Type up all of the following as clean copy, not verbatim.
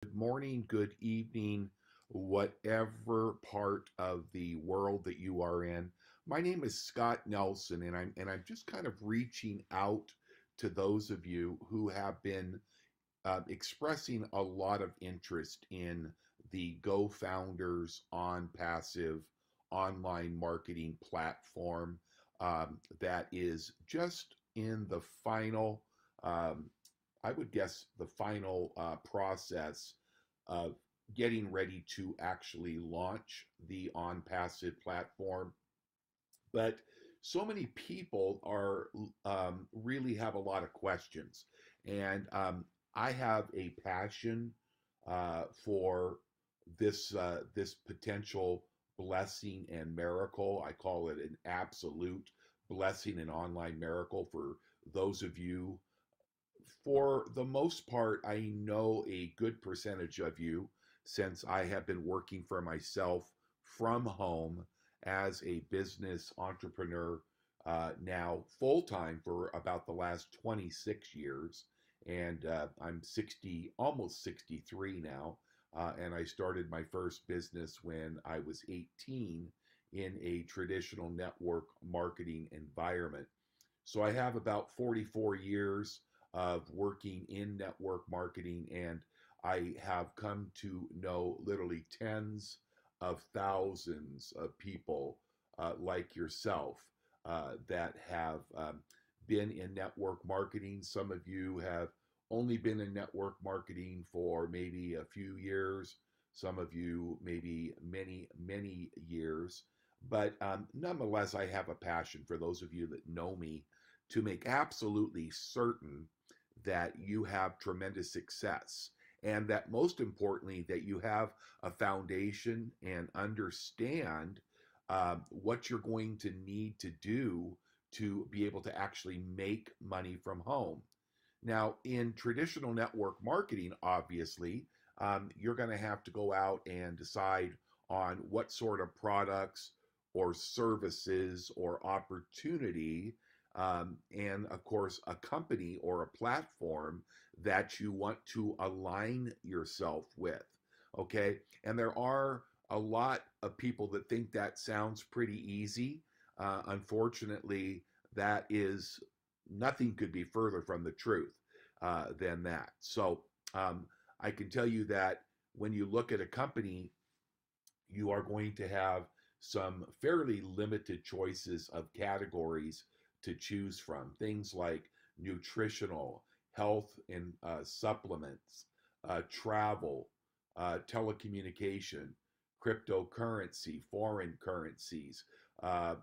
Good morning, good evening, whatever part of the world that you are in. My name is Scott Nelson, and I'm just kind of reaching out to those of you who have been expressing a lot of interest in the Go Founders on Passive online marketing platform that is just in the final, um, I would guess, the final process of getting ready to actually launch the OnPassive platform. But so many people are really have a lot of questions, and I have a passion for this potential blessing and miracle. I call it an absolute blessing and online miracle for those of you. For the most part, I know a good percentage of you since I have been working for myself from home as a business entrepreneur now full time for about the last 26 years. And I'm 60, almost 63 now. And I started my first business when I was 18 in a traditional network marketing environment. So I have about 44 years of working in network marketing, and I have come to know literally tens of thousands of people like yourself that have been in network marketing. Some of you have only been in network marketing for maybe a few years, some of you maybe many, many years. But nonetheless, I have a passion for those of you that know me to make absolutely certain that you have tremendous success, and that most importantly that you have a foundation and understand what you're going to need to do to be able to actually make money from home. Now, in traditional network marketing, obviously, you're going to have to go out and decide on what sort of products or services or opportunity, and of course, a company or a platform that you want to align yourself with. Okay. And there are a lot of people that think that sounds pretty easy. Unfortunately, that is nothing could be further from the truth than that. So I can tell you that when you look at a company, you are going to have some fairly limited choices of categories to choose from. Things like nutritional, health and supplements, travel, telecommunication, cryptocurrency, foreign currencies. Uh,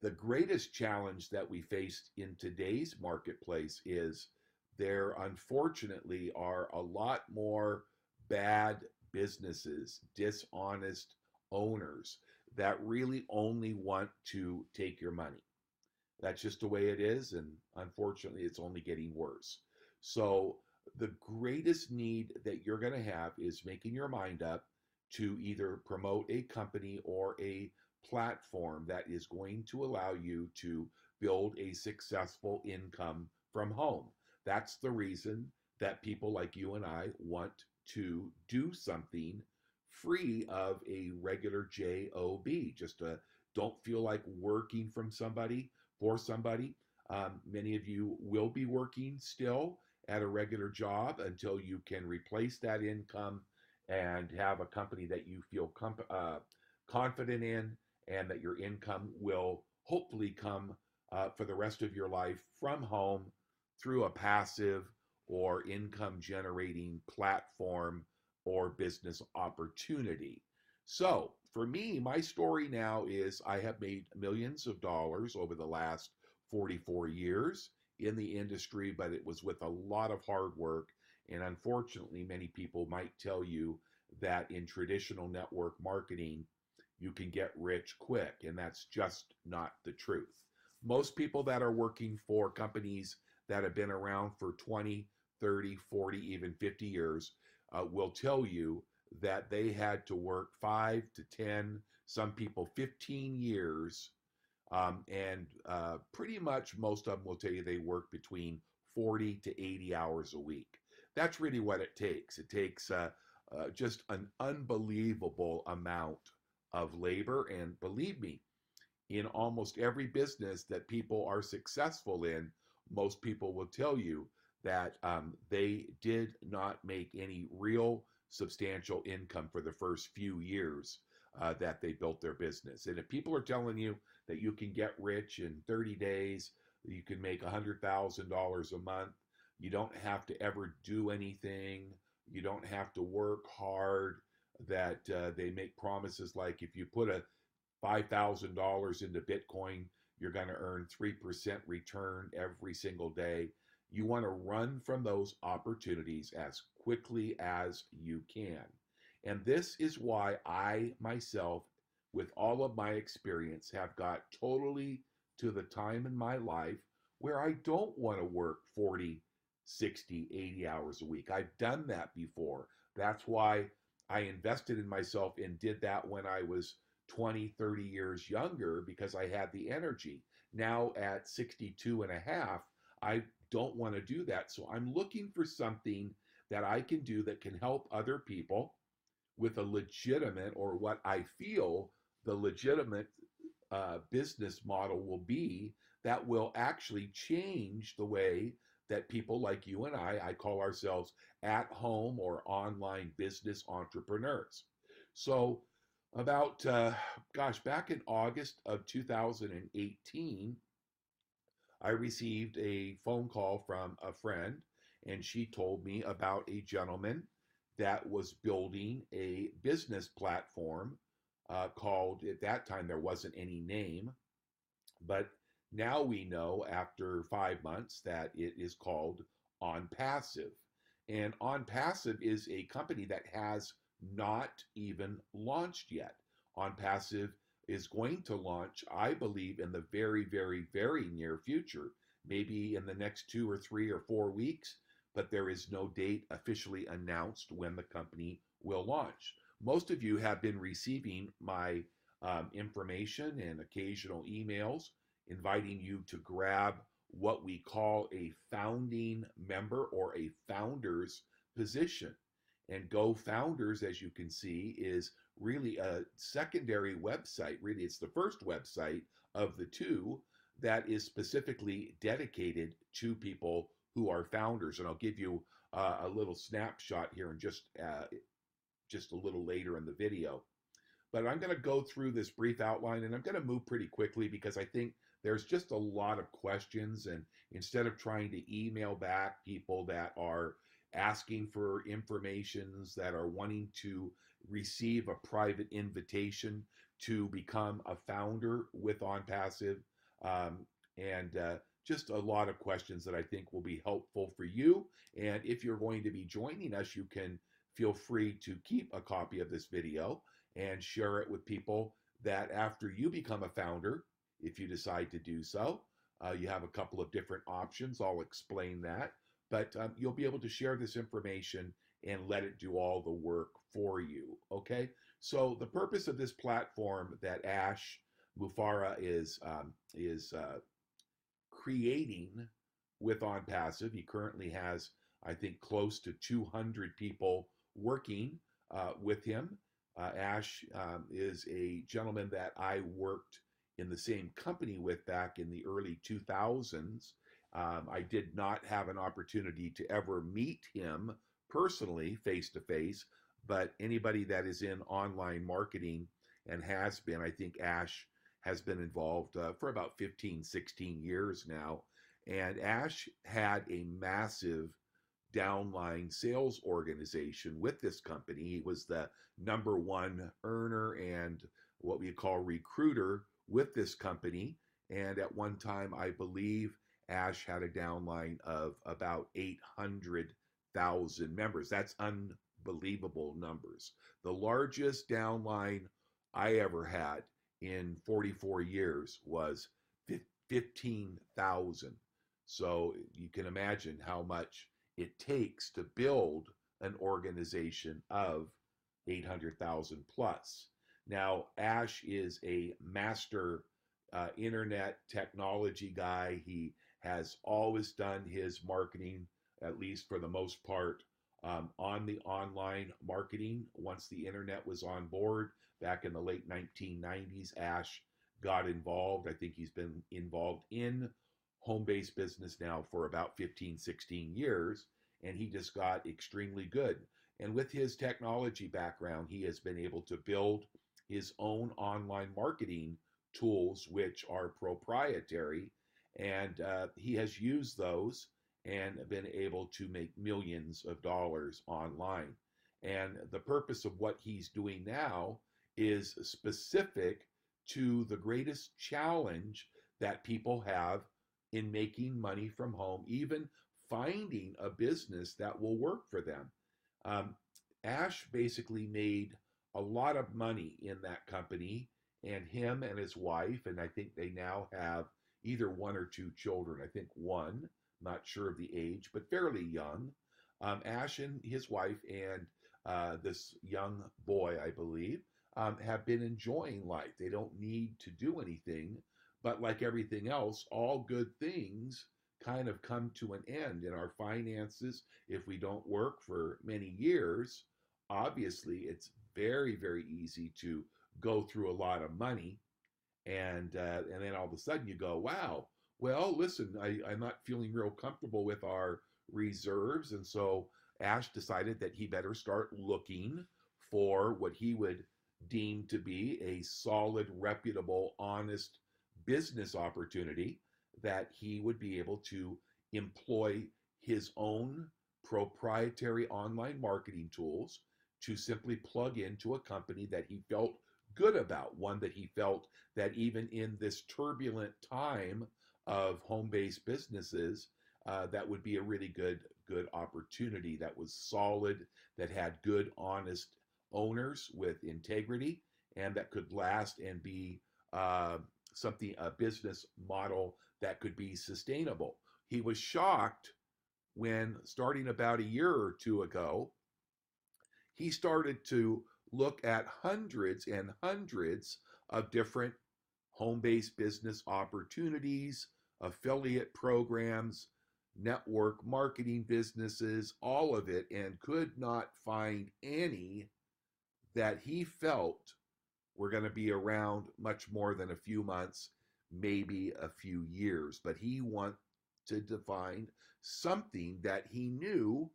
the greatest challenge that we face in today's marketplace is there unfortunately are a lot more bad businesses, dishonest owners that really only want to take your money. That's just the way it is, and unfortunately, it's only getting worse. So, the greatest need that you're going to have is making your mind up to either promote a company or a platform that is going to allow you to build a successful income from home. That's the reason that people like you and I want to do something free of a regular job. Just don't feel like working from somebody for somebody. Many of you will be working still at a regular job until you can replace that income and have a company that you feel confident in, and that your income will hopefully come for the rest of your life from home through a passive or income generating platform or business opportunity. So, for me, my story now is I have made millions of dollars over the last 44 years in the industry, but it was with a lot of hard work. And unfortunately, many people might tell you that in traditional network marketing, you can get rich quick, and that's just not the truth. Most people that are working for companies that have been around for 20, 30, 40, even 50 years will tell you that they had to work 5 to 10, some people 15 years. And pretty much most of them will tell you they work between 40 to 80 hours a week. That's really what it takes. It takes just an unbelievable amount of labor. And believe me, in almost every business that people are successful in, most people will tell you that they did not make any real substantial income for the first few years that they built their business. And if people are telling you that you can get rich in 30 days, you can make $100,000 a month, you don't have to ever do anything, you don't have to work hard, that they make promises like if you put a $5,000 into Bitcoin, you're going to earn 3% return every single day. You want to run from those opportunities as quickly as you can. And this is why I myself, with all of my experience, have got totally to the time in my life where I don't want to work 40, 60, 80 hours a week. I've done that before. That's why I invested in myself and did that when I was 20, 30 years younger, because I had the energy. Now at 62 and a half, I don't want to do that. So I'm looking for something that I can do that can help other people with a legitimate, or what I feel the legitimate business model will be, that will actually change the way that people like you and I call ourselves at home or online business entrepreneurs. So about, back in August of 2018, I received a phone call from a friend, and she told me about a gentleman that was building a business platform called, at that time, there wasn't any name, but now we know after 5 months that it is called OnPassive. And OnPassive is a company that has not even launched yet. OnPassive is going to launch, I believe, in the very, very, very near future, maybe in the next 2 or 3 or 4 weeks, but there is no date officially announced when the company will launch. Most of you have been receiving my information and occasional emails inviting you to grab what we call a founding member or a founder's position. And Go Founders, as you can see, is really a secondary website. Really, it's the first website of the two that is specifically dedicated to people who are founders. And I'll give you a little snapshot here in just a little later in the video. But I'm going to go through this brief outline, and I'm going to move pretty quickly because I think there's just a lot of questions. And instead of trying to email back people that are asking for informations, that are wanting to receive a private invitation to become a founder with OnPassive, and just a lot of questions that I think will be helpful for you. And if you're going to be joining us, you can feel free to keep a copy of this video and share it with people that after you become a founder, if you decide to do so, you have a couple of different options. I'll explain that, but you'll be able to share this information and let it do all the work for you, okay? So the purpose of this platform that Ash Mufara is creating with OnPassive, he currently has, I think, close to 200 people working with him. Ash is a gentleman that I worked in the same company with back in the early 2000s. I did not have an opportunity to ever meet him personally, face to face, but anybody that is in online marketing and has been, I think Ash has been involved for about 15, 16 years now. And Ash had a massive downline sales organization with this company. He was the #1 earner and what we call recruiter with this company. And at one time, I believe Ash had a downline of about 800,000 members. That's unbelievable numbers. The largest downline I ever had in 44 years was 15,000. So you can imagine how much it takes to build an organization of 800,000 plus. Now, Ash is a master internet technology guy. He has always done his marketing, at least for the most part, on the online marketing. Once the internet was on board back in the late 1990s, Ash got involved. I think he's been involved in home-based business now for about 15, 16 years, and he just got extremely good. And with his technology background, he has been able to build his own online marketing tools, which are proprietary, and he has used those and been able to make millions of dollars online. And the purpose of what he's doing now is specific to the greatest challenge that people have in making money from home, even finding a business that will work for them. Um, Ash basically made a lot of money in that company, and him and his wife, and I think they now have either one or two children. I think one, not sure of the age, but fairly young. Ash and his wife and this young boy, I believe, have been enjoying life. They don't need to do anything, but like everything else, all good things kind of come to an end in our finances. If we don't work for many years, obviously it's very, very easy to go through a lot of money, and then all of a sudden you go, wow, well, listen, I'm not feeling real comfortable with our reserves. And so Ash decided that he better start looking for what he would deem to be a solid, reputable, honest business opportunity that he would be able to employ his own proprietary online marketing tools to simply plug into a company that he felt good about, one that he felt that even in this turbulent time of home-based businesses, that would be a really good opportunity that was solid, that had good, honest owners with integrity, and that could last and be a business model that could be sustainable. He was shocked when, starting about a year or two ago, he started to look at hundreds and hundreds of different home-based business opportunities, affiliate programs, network marketing businesses, all of it, and could not find any that he felt were going to be around much more than a few months, maybe a few years. But he wanted to find something that he knew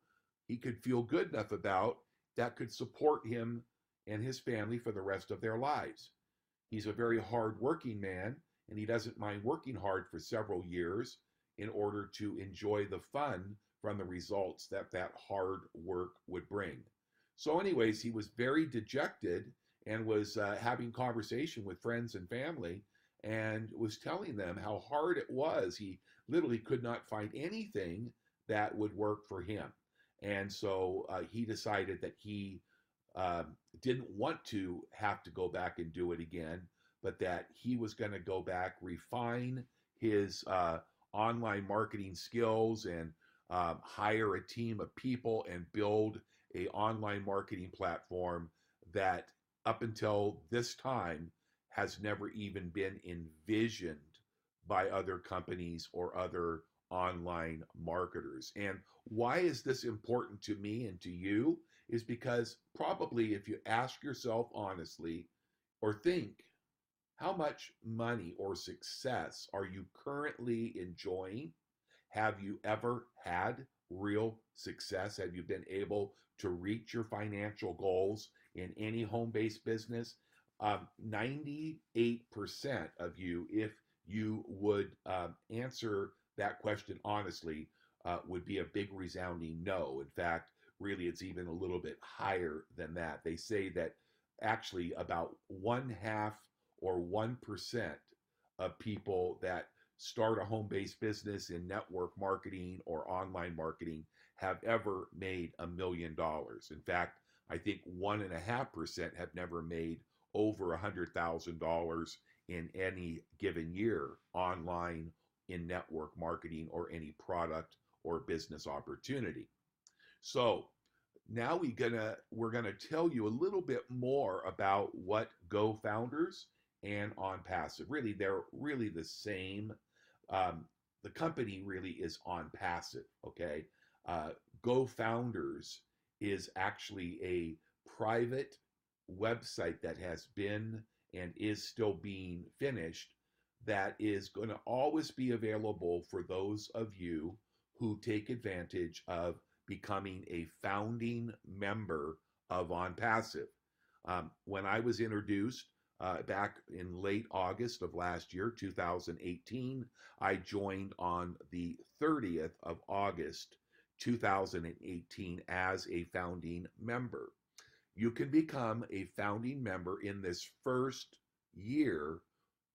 he could feel good enough about that could support him and his family for the rest of their lives. He's a very hard-working man, and he doesn't mind working hard for several years in order to enjoy the fun from the results that that hard work would bring. So anyways, he was very dejected and was having conversation with friends and family and was telling them how hard it was. He literally could not find anything that would work for him. And so he decided that he didn't want to have to go back and do it again, but that he was going to go back, refine his online marketing skills, and hire a team of people and build a online marketing platform that up until this time has never even been envisioned by other companies or other online marketers. And why is this important to me and to you? Is because probably if you ask yourself honestly or think, how much money or success are you currently enjoying? Have you ever had real success? Have you been able to reach your financial goals in any home-based business? 98% of you, if you would answer that question honestly, would be a big resounding no. In fact, really, it's even a little bit higher than that. They say that actually about 1/2 or 1% of people that start a home-based business in network marketing or online marketing have ever made $1 million. In fact, I think 1.5% have never made over $100,000 in any given year online in network marketing or any product or business opportunity. So now we're gonna tell you a little bit more about what GoFounders and OnPassive. Really, they're really the same. The company really is OnPassive. Okay, GoFounders is actually a private website that has been and is still being finished, that is going to always be available for those of you who take advantage of becoming a founding member of OnPassive. When I was introduced back in late August of last year, 2018, I joined on the 30th of August, 2018, as a founding member. You can become a founding member in this first year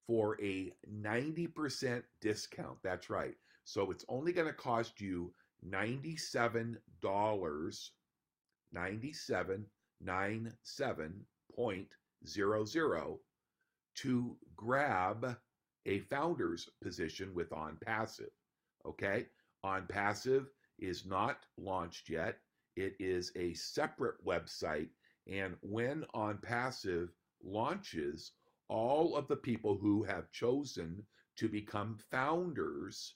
for a 90% discount. That's right. So it's only going to cost you $97, 97.97.00 to grab a founder's position with OnPassive. Okay? OnPassive is not launched yet. It is a separate website. And when OnPassive launches, all of the people who have chosen to become founders,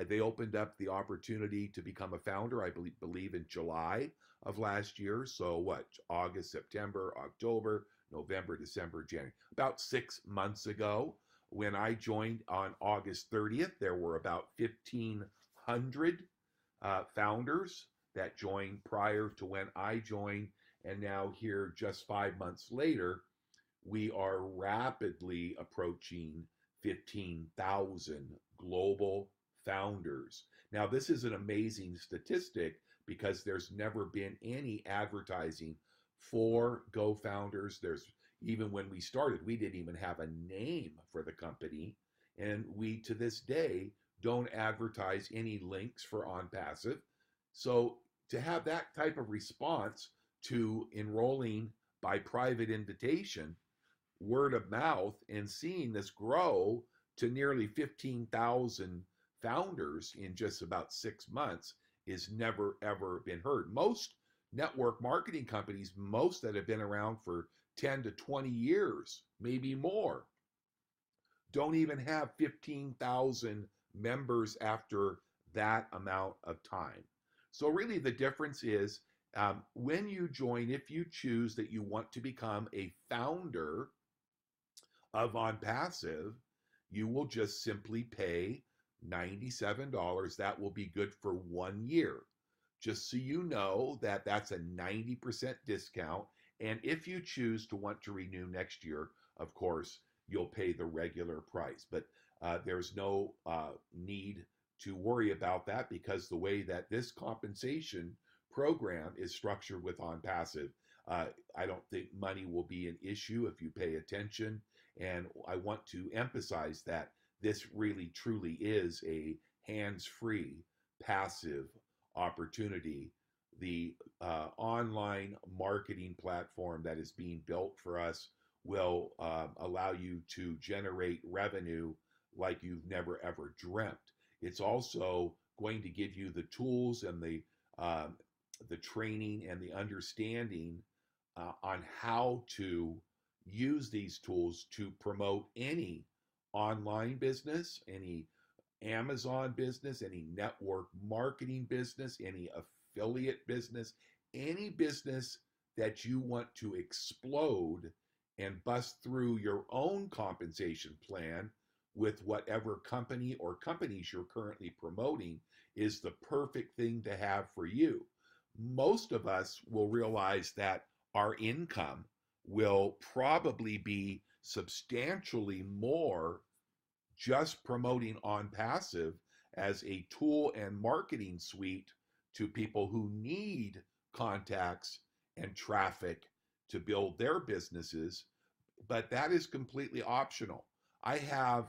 they opened up the opportunity to become a founder, I believe in July of last year. So what? August, September, October, November, December, January. About 6 months ago, when I joined on August 30th, there were about 1,500 founders that joined prior to when I joined. And now here, just 5 months later, we are rapidly approaching 15,000 global founders. Now, this is an amazing statistic because there's never been any advertising for Go Founders. Even when we started, we didn't even have a name for the company. And we, to this day, don't advertise any links for OnPassive. So to have that type of response to enrolling by private invitation, word of mouth, and seeing this grow to nearly 15,000 founders in just about 6 months is never, ever been heard. Most network marketing companies, most that have been around for 10 to 20 years, maybe more, don't even have 15,000 members after that amount of time. So really the difference is when you join, if you choose that you want to become a founder of OnPassive, you will just simply pay $97. That will be good for 1 year. Just so you know that that's a 90% discount. And if you choose to want to renew next year, of course, you'll pay the regular price. But there's no need to worry about that, because the way that this compensation program is structured with OnPassive, I don't think money will be an issue if you pay attention. And I want to emphasize that this really truly is a hands-free, passive opportunity. The online marketing platform that is being built for us will allow you to generate revenue like you've never ever dreamt. It's also going to give you the tools and the training and the understanding on how to use these tools to promote any online business, any Amazon business, any network marketing business, any affiliate business, any business that you want to explode and bust through your own compensation plan with whatever company or companies you're currently promoting is the perfect thing to have for you. Most of us will realize that our income will probably be substantially more just promoting OnPassive as a tool and marketing suite to people who need contacts and traffic to build their businesses. But that is completely optional. I have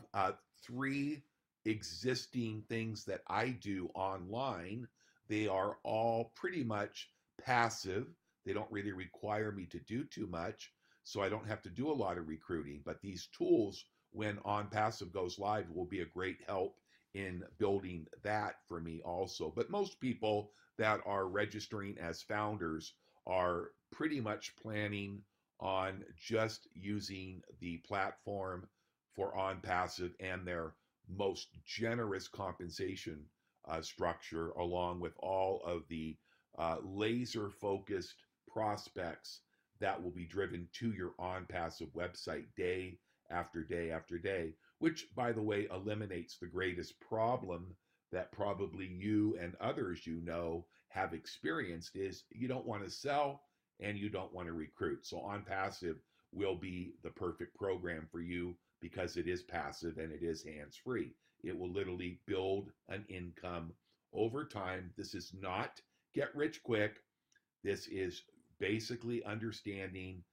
3 existing things that I do online. They are all pretty much passive. They don't really require me to do too much, so I don't have to do a lot of recruiting. But these tools, when OnPassive goes live, will be a great help in building that for me also. But most people that are registering as founders are pretty much planning on just using the platform for OnPassive and their most generous compensation structure, along with all of the laser focused prospects that will be driven to your OnPassive website day after day after day, which, by the way, eliminates the greatest problem that probably you and others you know have experienced is you don't want to sell and you don't want to recruit. So OnPassive will be the perfect program for you because it is passive and it is hands-free. It will literally build an income over time. This is not get rich quick. This is basically understanding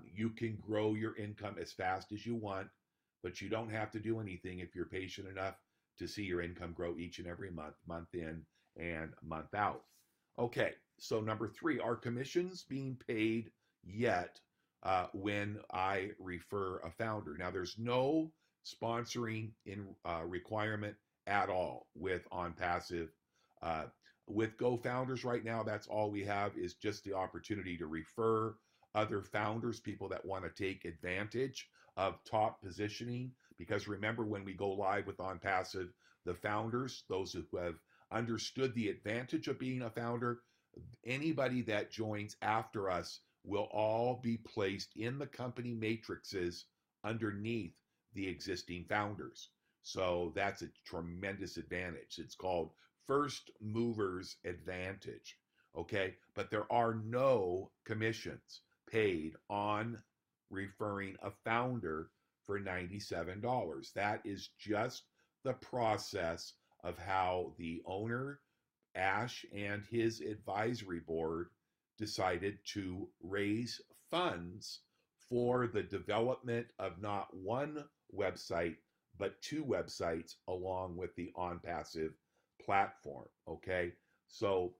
you can grow your income as fast as you want, but you don't have to do anything if you're patient enough to see your income grow each and every month, month in and month out. Okay, so number 3, are commissions being paid yet when I refer a founder? Now, there's no sponsoring in requirement at all with OnPassive. Uh, with Go Founders right now, that's all we have is just the opportunity to refer other founders, people that want to take advantage of top positioning. Because remember, when we go live with OnPassive, the founders, those who have understood the advantage of being a founder, anybody that joins after us will all be placed in the company matrices underneath the existing founders. So that's a tremendous advantage. It's called first movers advantage. Okay, but there are no commissions paid on referring a founder for $97. That is just the process of how the owner, Ash, and his advisory board decided to raise funds for the development of not one website, but 2 websites along with the OnPassive platform. Okay, so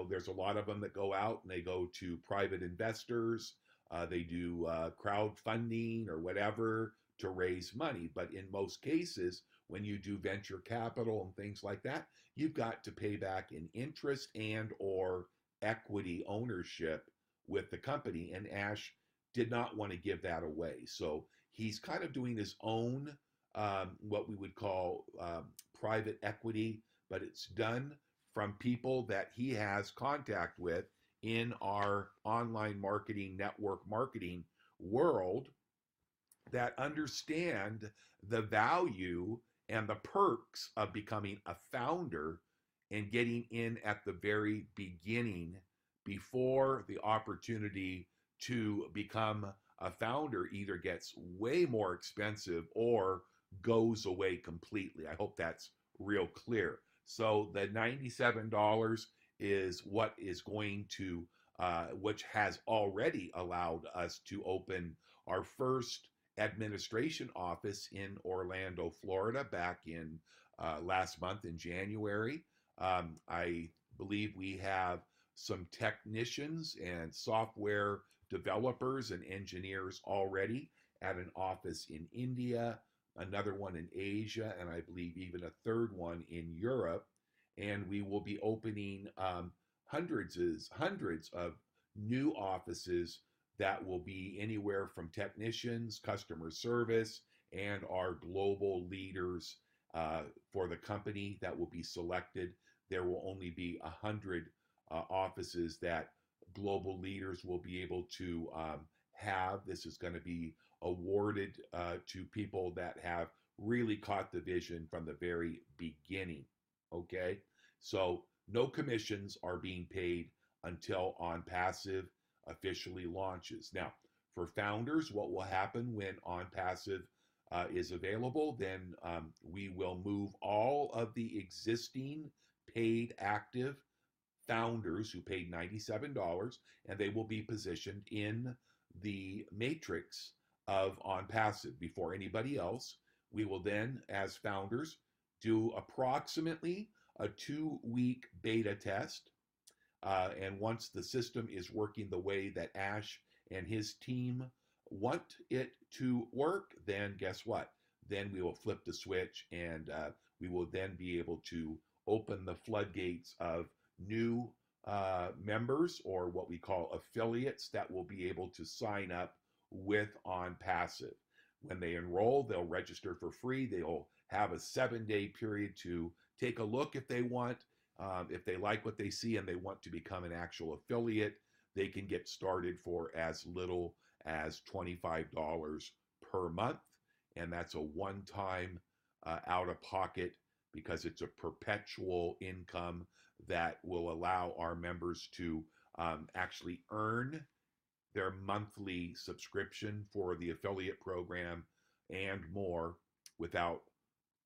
there's a lot of them that go out and they go to private investors, they do crowdfunding or whatever to raise money. But in most cases, when you do venture capital and things like that, you've got to pay back in interest and or equity ownership with the company. And Ash did not want to give that away. So he's kind of doing his own, what we would call private equity, but it's done from people that he has contact with in our online marketing, network marketing world that understand the value and the perks of becoming a founder and getting in at the very beginning before the opportunity to become a founder either gets way more expensive or goes away completely. I hope that's real clear. So the $97 is what is going to, which has already allowed us to open our first administration office in Orlando, Florida, back in last month in January. I believe we have some technicians and software developers and engineers already at an office in India, another one in Asia, and I believe even a third one in Europe. And we will be opening hundreds of new offices that will be anywhere from technicians, customer service, and our global leaders for the company that will be selected. There will only be 100 offices that global leaders will be able to have. This is going to be awarded to people that have really caught the vision from the very beginning. Okay, so no commissions are being paid until OnPassive officially launches. Now, for founders, what will happen when OnPassive is available? Then we will move all of the existing paid active founders who paid $97, and they will be positioned in the matrix of OnPassive before anybody else. We will then, as founders, do approximately a 2-week beta test. And once the system is working the way that Ash and his team want it to work, then guess what? Then we will flip the switch and we will then be able to open the floodgates of new members, or what we call affiliates, that will be able to sign up with OnPassive. When they enroll, they'll register for free. They'll have a 7-day period to take a look if they want. If they like what they see and they want to become an actual affiliate, they can get started for as little as $25 per month. And that's a one-time out of pocket, because it's a perpetual income that will allow our members to actually earn their monthly subscription for the affiliate program and more without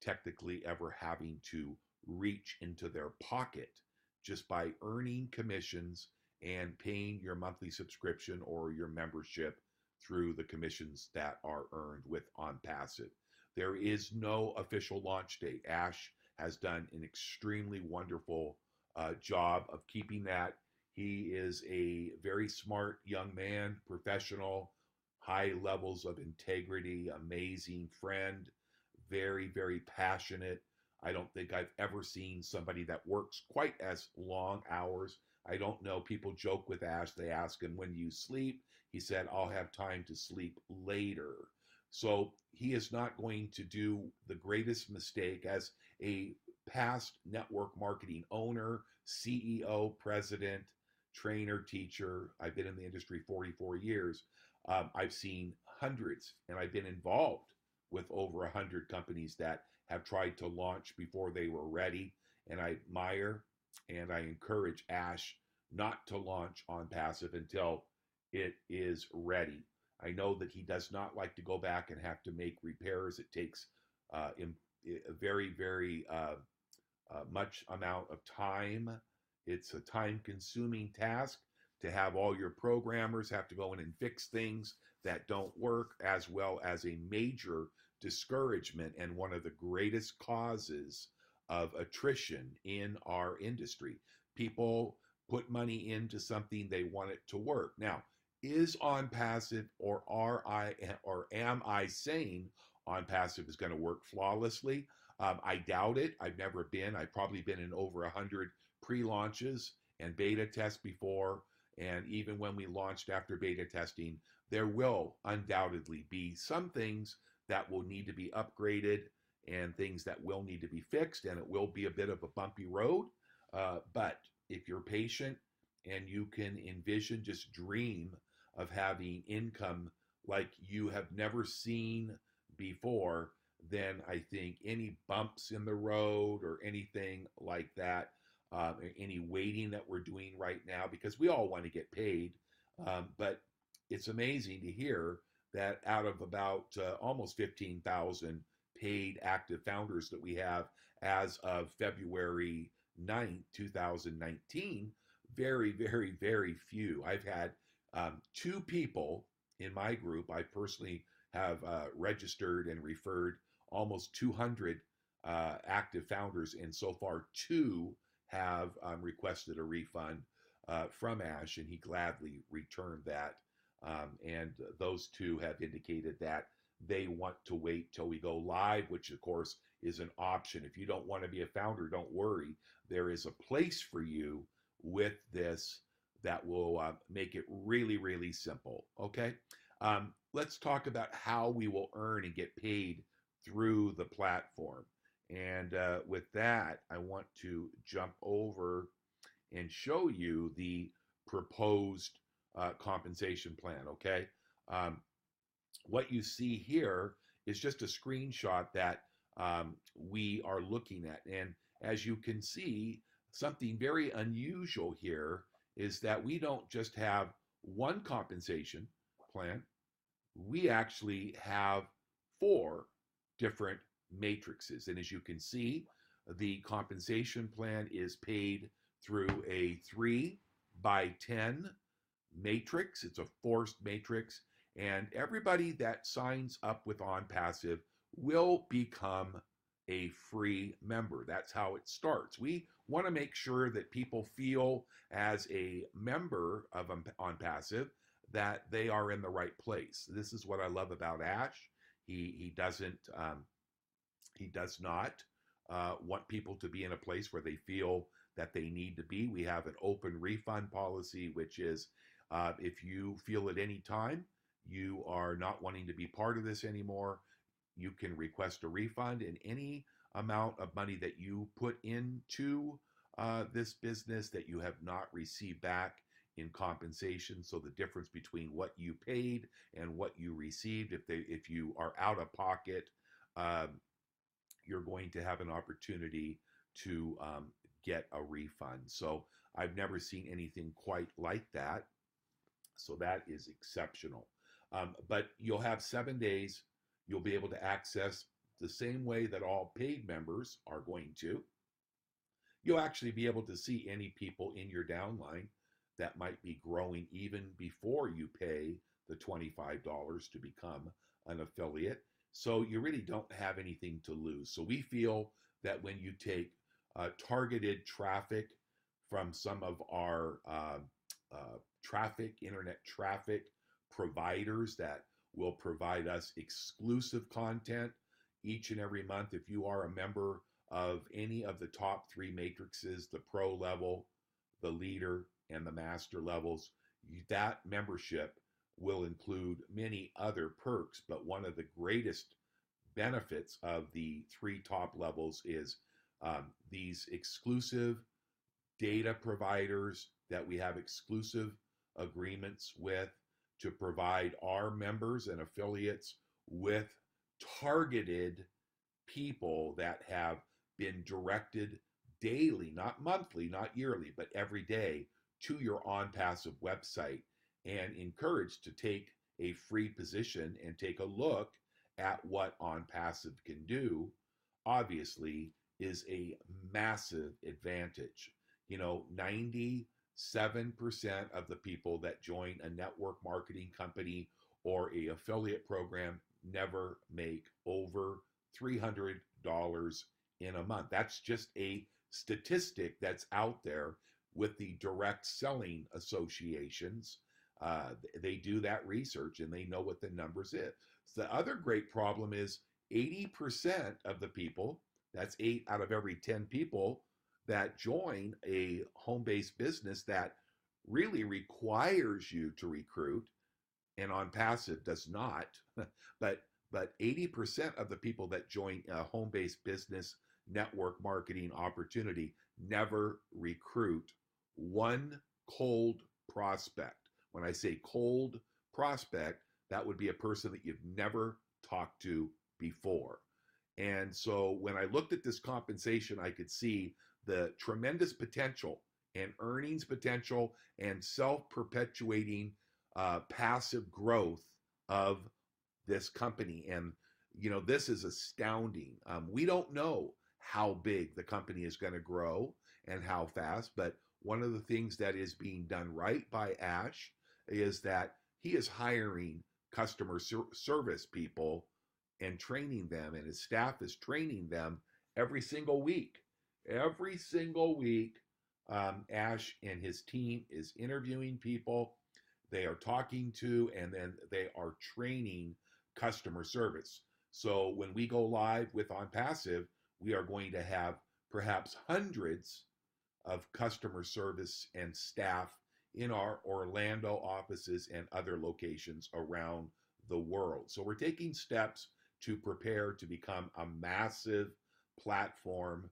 technically ever having to reach into their pocket, just by earning commissions and paying your monthly subscription or your membership through the commissions that are earned with OnPassive. There is no official launch date. Ash has done an extremely wonderful job of keeping that. He is a very smart young man, professional, high levels of integrity, amazing friend, very, very passionate. I don't think I've ever seen somebody that works quite as long hours. I don't know. People joke with Ash. They ask him, when do you sleep? He said, I'll have time to sleep later. So he is not going to do the greatest mistake as a past network marketing owner, CEO, president, trainer, teacher. I've been in the industry 44 years. I've seen hundreds, and I've been involved with over 100 companies that have tried to launch before they were ready. And I admire and I encourage Ash not to launch OnPassive until it is ready. I know that he does not like to go back and have to make repairs. It takes a very, very much amount of time. It's a time-consuming task to have all your programmers have to go in and fix things that don't work, as well as a major discouragement and one of the greatest causes of attrition in our industry. People put money into something, they want it to work. Now, is OnPassive or am I saying OnPassive is going to work flawlessly? I doubt it. I've never been. I've probably been in over 100 pre-launches and beta tests before. And even when we launched after beta testing, there will undoubtedly be some things that will need to be upgraded and things that will need to be fixed, and it will be a bit of a bumpy road. But if you're patient and you can envision, just dream of having income like you have never seen before, then I think any bumps in the road or anything like that, any waiting that we're doing right now, because we all want to get paid, but it's amazing to hear that out of about almost 15,000 paid active founders that we have as of February 9th, 2019, very, very, very few. I've had 2 people in my group. I personally have registered and referred almost 200 active founders, and so far 2 have requested a refund from Ash, and he gladly returned that. And those 2 have indicated that they want to wait till we go live, which of course is an option. If you don't want to be a founder, don't worry. There is a place for you with this that will make it really, really simple. Okay. Let's talk about how we will earn and get paid through the platform. And with that, I want to jump over and show you the proposed compensation plan, okay? What you see here is just a screenshot that we are looking at. And as you can see, something very unusual here is that we don't just have one compensation plan. We actually have 4 different matrices. And as you can see, the compensation plan is paid through a 3x10 matrix. It's a forced matrix. And everybody that signs up with OnPassive will become a free member. That's how it starts. We want to make sure that people feel as a member of OnPassive that they are in the right place. This is what I love about Ash. He does not want people to be in a place where they feel that they need to be. We have an open refund policy, which is if you feel at any time you are not wanting to be part of this anymore, you can request a refund, and any amount of money that you put into this business that you have not received back in compensation. So the difference between what you paid and what you received, if you are out of pocket, um, you're going to have an opportunity to get a refund. So I've never seen anything quite like that. So that is exceptional. But you'll have 7 days. You'll be able to access the same way that all paid members are going to. You'll actually be able to see any people in your downline that might be growing even before you pay the $25 to become an affiliate. So you really don't have anything to lose. So we feel that when you take targeted traffic from some of our internet traffic providers that will provide us exclusive content each and every month. If you are a member of any of the top 3 matrices, the pro level, the leader, and the master levels, that membership will include many other perks. But one of the greatest benefits of the 3 top levels is these exclusive data providers that we have exclusive agreements with to provide our members and affiliates with targeted people that have been directed daily, not monthly, not yearly, but every day to your OnPassive website and encouraged to take a free position and take a look at what OnPassive can do. Obviously is a massive advantage. 97% of the people that join a network marketing company or a affiliate program never make over $300 in a month. That's just a statistic that's out there with the direct selling associations. They do that research and they know what the numbers is. So the other great problem is 80% of the people, that's 8 out of every 10 people that join a home-based business that really requires you to recruit, and OnPassive does not, but 80% of the people that join a home-based business network marketing opportunity never recruit one cold prospect. When I say cold prospect, that would be a person that you've never talked to before. And so when I looked at this compensation, I could see the tremendous potential and earnings potential and self-perpetuating passive growth of this company. And, this is astounding. We don't know how big the company is going to grow and how fast, but one of the things that is being done right by Ash is that he is hiring customer service people and training them, and his staff is training them every single week. Every single week, Ash and his team is interviewing people, they are talking to, and then they are training customer service. So when we go live with OnPassive, we are going to have perhaps hundreds of customer service and staff in our Orlando offices and other locations around the world. So we're taking steps to prepare to become a massive platform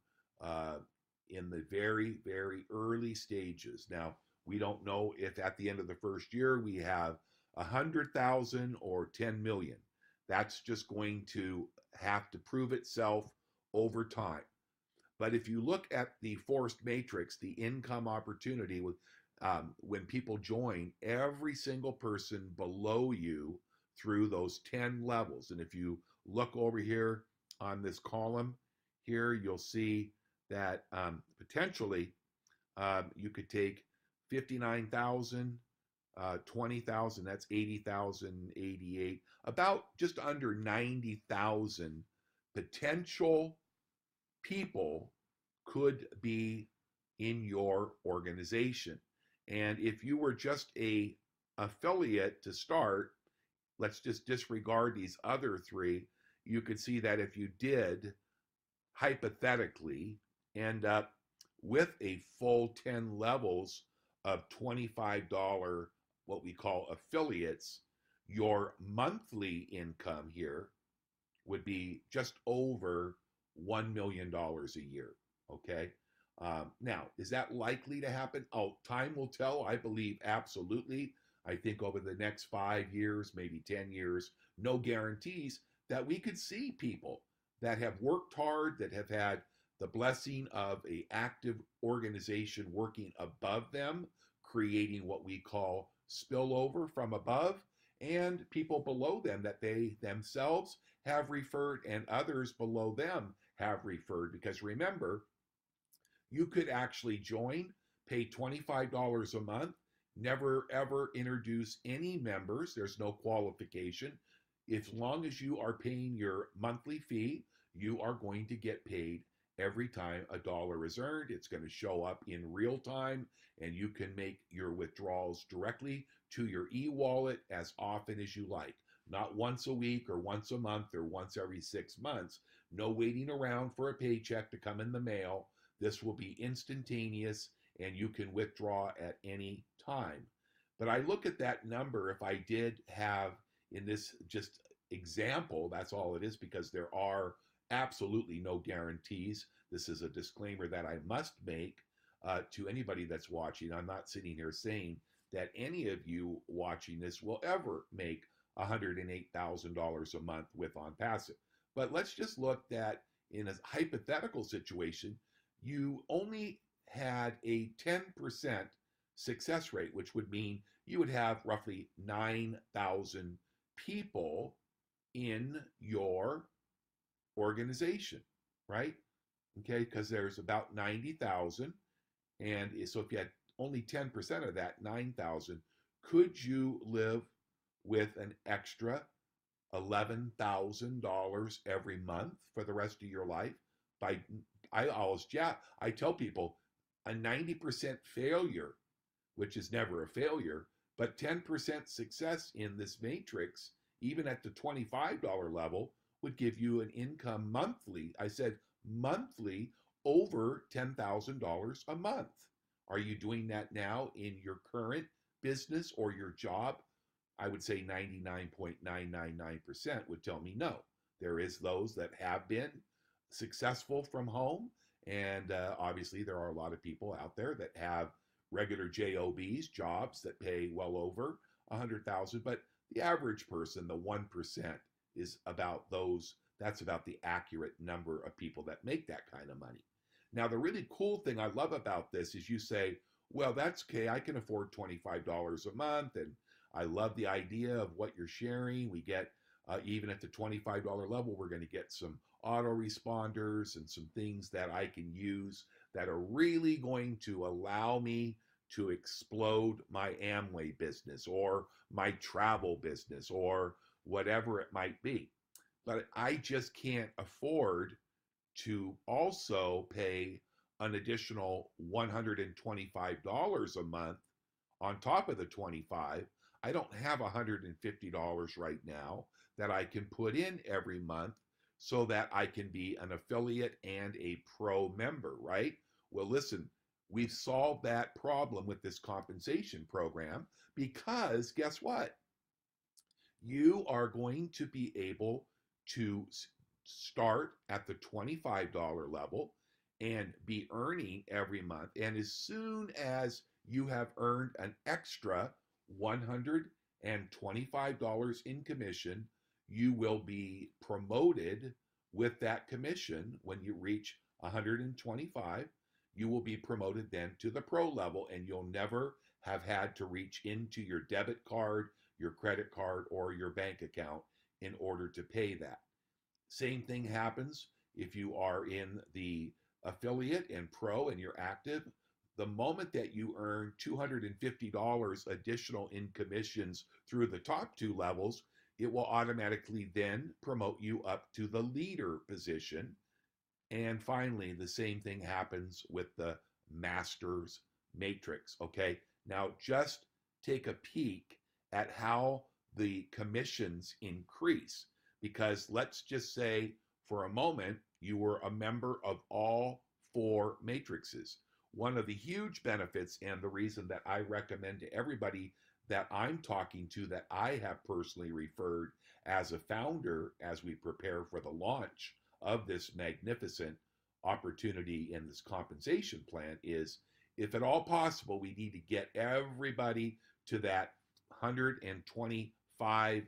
in the very, very early stages. Now, we don't know if at the end of the first year we have 100,000 or 10 million. That's just going to have to prove itself over time. But if you look at the forced matrix, the income opportunity with when people join, every single person below you through those 10 levels. And if you look over here on this column here, you'll see that potentially you could take 59,000, 20,000, that's 80,000, 88, about just under 90,000 potential people could be in your organization. And if you were just a affiliate to start, let's just disregard these other 3, you could see that if you did hypothetically end up with a full 10 levels of $25, what we call affiliates, your monthly income here would be just over $1 million a year, okay? Now, is that likely to happen? Oh, time will tell. I believe absolutely. I think over the next 5 years, maybe 10 years, no guarantees that we could see people that have worked hard, that have had the blessing of a active organization working above them, creating what we call spillover from above, and people below them that they themselves have referred and others below them have referred. Because remember, you could actually join, pay $25 a month, never ever introduce any members. There's no qualification. As long as you are paying your monthly fee, you are going to get paid every time a dollar is earned. It's going to show up in real time, and you can make your withdrawals directly to your e-wallet as often as you like. Not once a week or once a month or once every 6 months. No waiting around for a paycheck to come in the mail. This will be instantaneous, and you can withdraw at any time. But I look at that number, if I did have in this just example, that's all it is, because there are absolutely no guarantees. This is a disclaimer that I must make to anybody that's watching. I'm not sitting here saying that any of you watching this will ever make $108,000 a month with OnPassive. But let's just look at, in a hypothetical situation, you only had a 10% success rate, which would mean you would have roughly 9,000 people in your organization, right? Okay, because there's about 90,000. And so if you had only 10% of that, 9,000, could you live with an extra $11,000 every month for the rest of your life? I tell people a 90% failure, which is never a failure, but 10% success in this matrix, even at the $25 level, would give you an income monthly. I said monthly over $10,000 a month. Are you doing that now in your current business or your job? I would say 99.999% would tell me no. There is those that have been successful from home, and obviously there are a lot of people out there that have regular jobs, jobs that pay well over 100,000. But the average person, the 1%, is about those. That's about the accurate number of people that make that kind of money. Now, the really cool thing I love about this is you say, well, that's okay, I can afford $25 a month, and I love the idea of what you're sharing. We get, even at the $25 level, we're going to get some autoresponders and some things that I can use that are really going to allow me to explode my Amway business or my travel business or whatever it might be. But I just can't afford to also pay an additional $125 a month on top of the 25. I don't have $150 right now that I can put in every month so that I can be an affiliate and a pro member, right? Well, listen, we've solved that problem with this compensation program, because guess what? You are going to be able to start at the $25 level and be earning every month. And as soon as you have earned an extra $125 in commission, you will be promoted with that commission. When you reach 125, you will be promoted then to the pro level, and you'll never have had to reach into your debit card, your credit card, or your bank account in order to pay that. Same thing happens if you are in the affiliate and pro and you're active. The moment that you earn $250 additional in commissions through the top two levels, it will automatically then promote you up to the leader position. And finally, the same thing happens with the master's matrix. Okay, now just take a peek at how the commissions increase, because let's just say for a moment you were a member of all 4 matrices. One of the huge benefits, and the reason that I recommend to everybody that I'm talking to that I have personally referred as a founder as we prepare for the launch of this magnificent opportunity in this compensation plan is, if at all possible, we need to get everybody to that 125,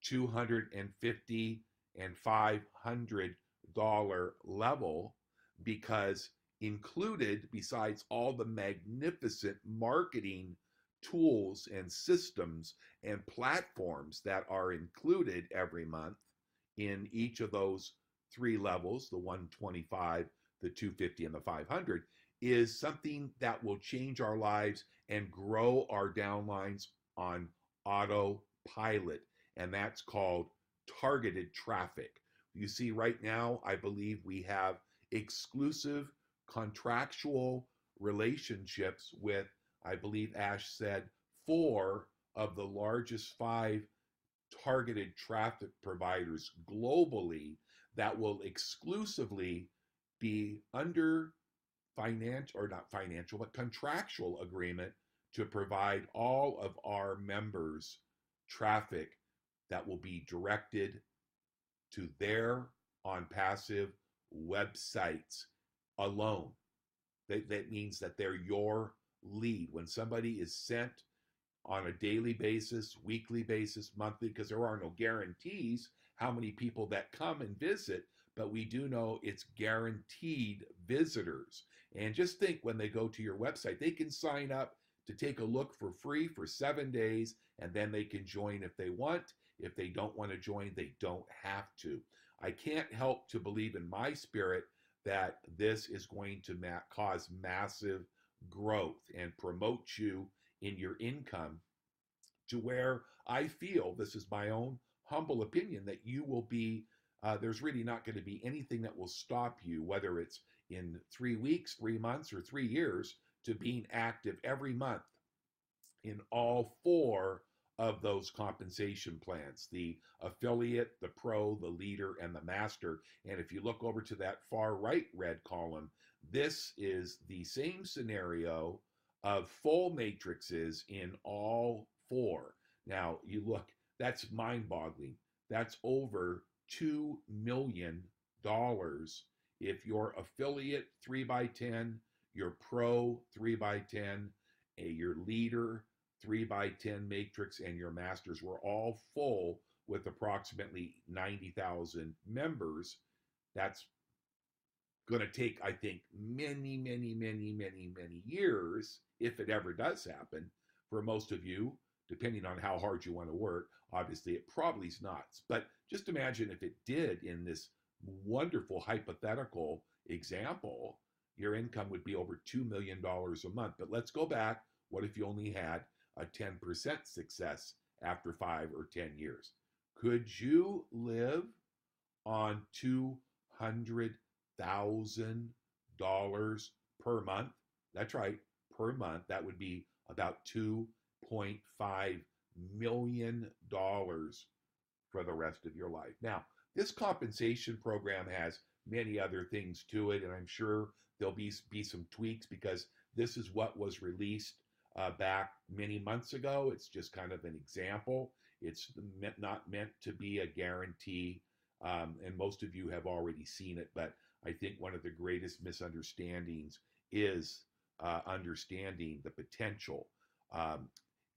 250, and $500 level, because included, besides all the magnificent marketing tools and systems and platforms that are included every month in each of those three levels, the 125, the 250, and the 500, is something that will change our lives and grow our downlines on autopilot. And that's called targeted traffic. You see, right now, I believe we have exclusive contractual relationships with, I believe Ash said, 4 of the largest 5 targeted traffic providers globally that will exclusively be under financial, or not financial, but contractual agreement to provide all of our members traffic that will be directed to their OnPassive websites alone. That means that they're your lead. When somebody is sent on a daily basis, weekly basis, monthly, because there are no guarantees how many people that come and visit, but we do know it's guaranteed visitors. And just think, when they go to your website, they can sign up to take a look for free for 7 days, and then they can join if they want. If they don't want to join, they don't have to. I can't help to believe in my spirit that this is going to cause massive growth and promote you in your income to where I feel, this is my own humble opinion, that you will be, there's really not going to be anything that will stop you, whether it's in 3 weeks, 3 months, or 3 years, to being active every month in all 4 of those compensation plans: the affiliate, the pro, the leader, and the master. And if you look over to that far right red column, this is the same scenario of full matrices in all 4. Now, you look, that's mind-boggling. That's over $2 million if your affiliate 3x10, your pro 3x10, your leader 3x10 matrix, and your masters were all full with approximately 90,000 members. That's going to take, I think, many years, if it ever does happen, for most of you, depending on how hard you want to work. Obviously, it probably is not. But just imagine if it did, in this wonderful hypothetical example, your income would be over $2 million a month. But let's go back. What if you only had a 10% success after 5 or 10 years? Could you live on $200,000 per month? That's right, per month. That would be about $2.5 million for the rest of your life. Now, this compensation program has many other things to it, and I'm sure there'll be some tweaks, because this is what was released back many months ago. It's just kind of an example. It's not meant to be a guarantee, and most of you have already seen it, but I think one of the greatest misunderstandings is understanding the potential.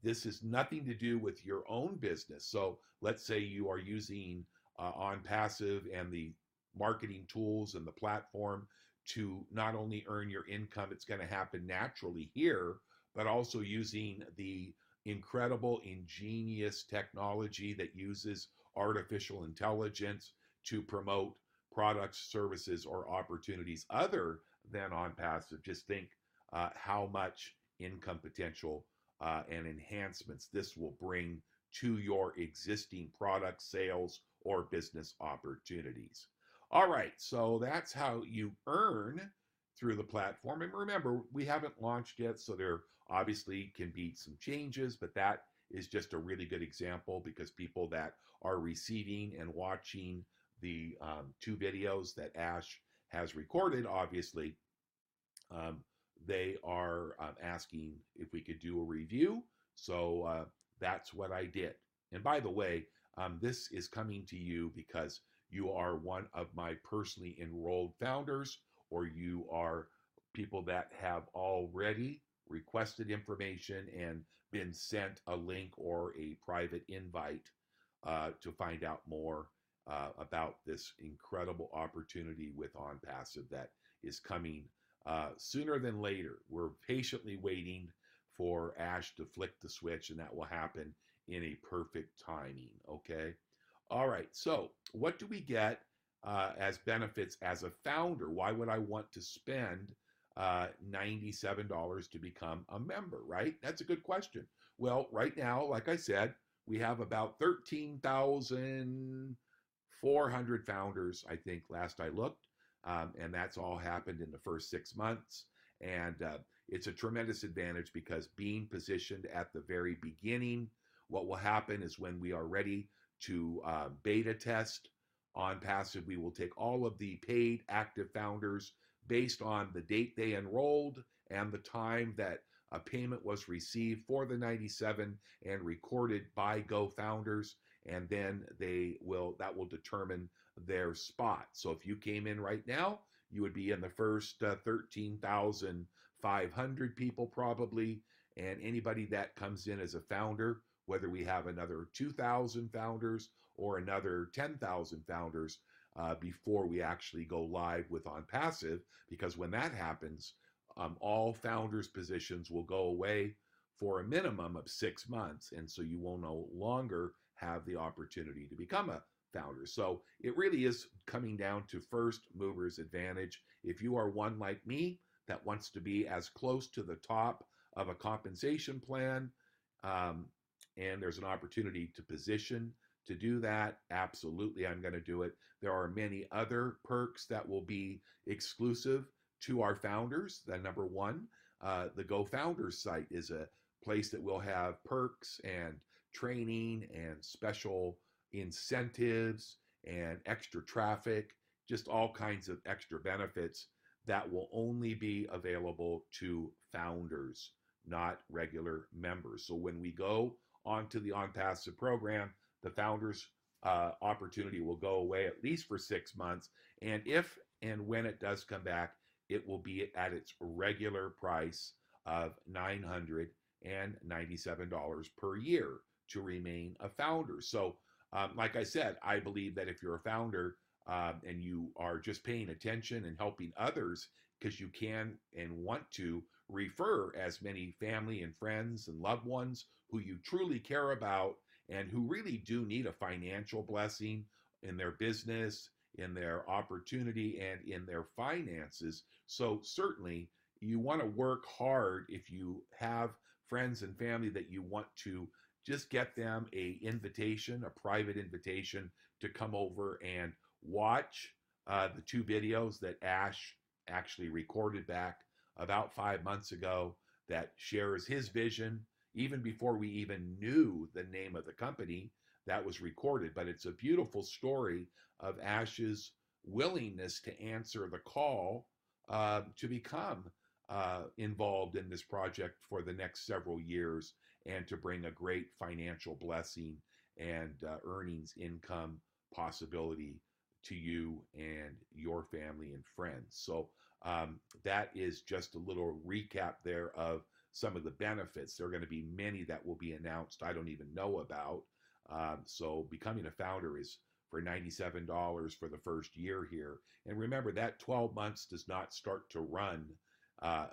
This is nothing to do with your own business. So let's say you are using OnPassive and the marketing tools and the platform to not only earn your income, it's going to happen naturally here, but also using the incredible, ingenious technology that uses artificial intelligence to promote products, services, or opportunities other than OnPassive. Just think how much income potential and enhancements this will bring to your existing product sales or business opportunities. All right, so that's how you earn through the platform. And remember, we haven't launched yet, so there obviously can be some changes, but that is just a really good example, because people that are receiving and watching the 2 videos that Ash has recorded, obviously, they are asking if we could do a review. So that's what I did. And by the way, this is coming to you because you are one of my personally enrolled founders, or you are people that have already requested information and been sent a link or a private invite to find out more about this incredible opportunity with OnPassive that is coming sooner than later. We're patiently waiting for Ash to flick the switch, and that will happen in a perfect timing. Okay. All right. So, what do we get as benefits as a founder? Why would I want to spend $97 to become a member, right? That's a good question. Well, right now, like I said, we have about 13,400 founders, I think, last I looked. And that's all happened in the first 6 months. And it's a tremendous advantage because being positioned at the very beginning, what will happen is when we are ready to beta test OnPassive, we will take all of the paid active founders based on the date they enrolled and the time that a payment was received for the 97 and recorded by GoFounders, and then that will determine their spot. So if you came in right now, you would be in the first 13,500 people probably, and anybody that comes in as a founder, whether we have another 2,000 founders or another 10,000 founders before we actually go live with OnPassive, because when that happens, all founders positions will go away for a minimum of 6 months, and so you will no longer have the opportunity to become a founder. So it really is coming down to first movers advantage. If you are one like me that wants to be as close to the top of a compensation plan, and there's an opportunity to position to do that, absolutely, I'm going to do it. There are many other perks that will be exclusive to our founders. The number one, the GoFounders site is a place that will have perks and training and special incentives and extra traffic, just all kinds of extra benefits that will only be available to founders, not regular members. So when we go onto the OnPassive program, the founders opportunity will go away at least for 6 months. And if and when it does come back, it will be at its regular price of $997 per year to remain a founder. So, like I said, I believe that if you're a founder and you are just paying attention and helping others, because you can and want to refer as many family and friends and loved ones who you truly care about and who really do need a financial blessing in their business, in their opportunity, and in their finances. So certainly you want to work hard if you have friends and family that you want to just get them a invitation, a private invitation to come over and watch the 2 videos that Ash actually recorded back about 5 months ago that shares his vision even before we even knew the name of the company that was recorded. But it's a beautiful story of Ash's willingness to answer the call to become involved in this project for the next several years and to bring a great financial blessing and earnings income possibility to you and your family and friends. So that is just a little recap there of some of the benefits. There are going to be many that will be announced I don't even know about. So becoming a founder is for $97 for the first year here. And remember that 12 months does not start to run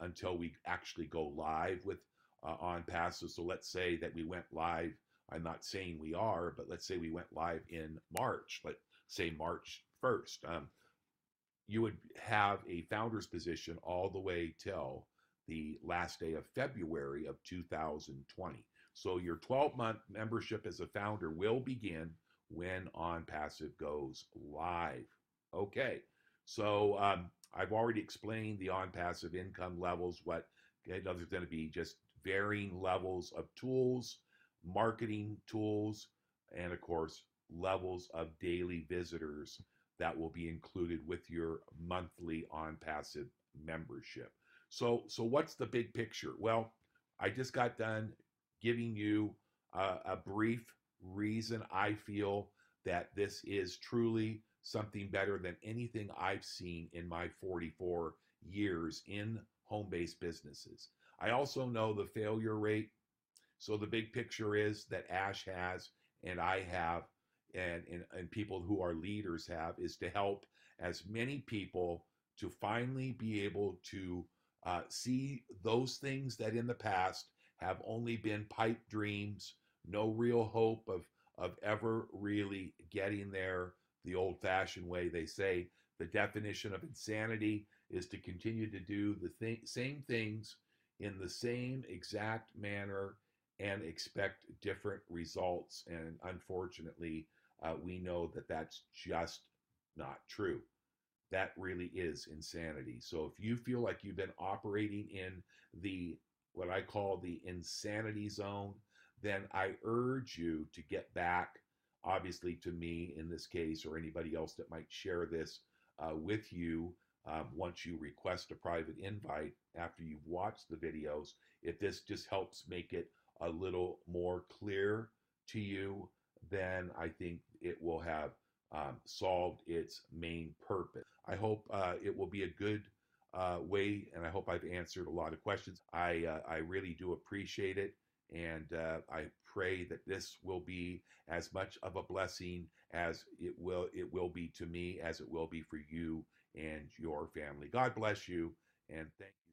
until we actually go live with OnPassive. So let's say that we went live. I'm not saying we are, but let's say we went live in March. Let's say March 1st. You would have a founder's position all the way till the last day of February of 2020. So your 12-month membership as a founder will begin when OnPassive goes live. Okay, so I've already explained the OnPassive income levels. There's going to be just varying levels of tools, marketing tools, and of course, levels of daily visitors that will be included with your monthly OnPassive membership. So what's the big picture? Well, I just got done giving you a brief reason I feel that this is truly something better than anything I've seen in my 44 years in home-based businesses. I also know the failure rate. So the big picture is that Ash has and I have and people who are leaders have is to help as many people to finally be able to see those things that in the past have only been pipe dreams, no real hope of ever really getting there the old fashioned way. They say the definition of insanity is to continue to do the same things in the same exact manner and expect different results. And unfortunately, we know that that's just not true. That really is insanity. So if you feel like you've been operating in the what I call the insanity zone, then I urge you to get back, obviously, to me in this case, or anybody else that might share this with you once you request a private invite after you've watched the videos. If this just helps make it a little more clear to you, then I think it will have solved its main purpose. I hope it will be a good way, and I hope I've answered a lot of questions. I really do appreciate it, and I pray that this will be as much of a blessing as it will be to me, as it will be for you and your family. God bless you, and thank you.